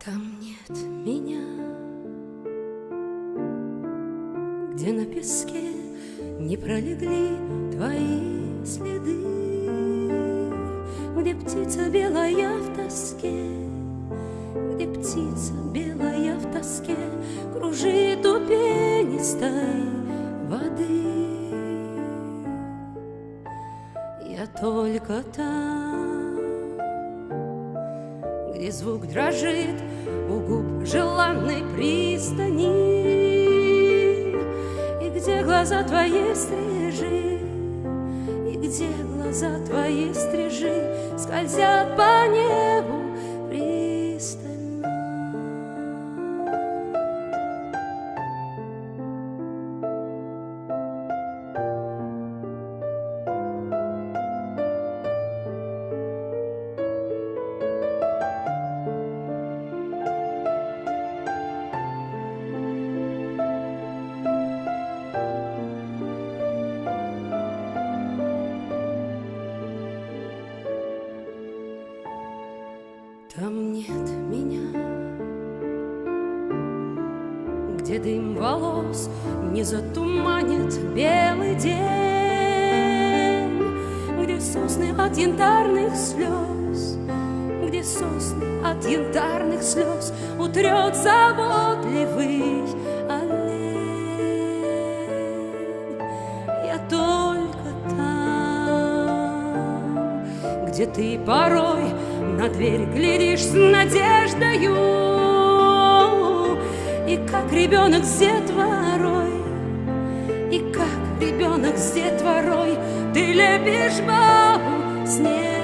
Там нет меня, где на песке не пролегли твои следы, где птица белая в тоске, где птица белая в тоске кружит у пенистой воды. Я только там, где звук дрожит у губ желанной пристани, и где глаза твои стрижи, и где глаза твои стрижи скользят по небу пристально. Там нет меня, где дым волос не затуманит белый день, где сосны от янтарных слез, где сосны от янтарных слез утрет заботливый олень. Я только там, где ты порой на дверь глядишь с надеждою, и как ребенок с детворой, и как ребенок с детворой ты лепишь бабу снег.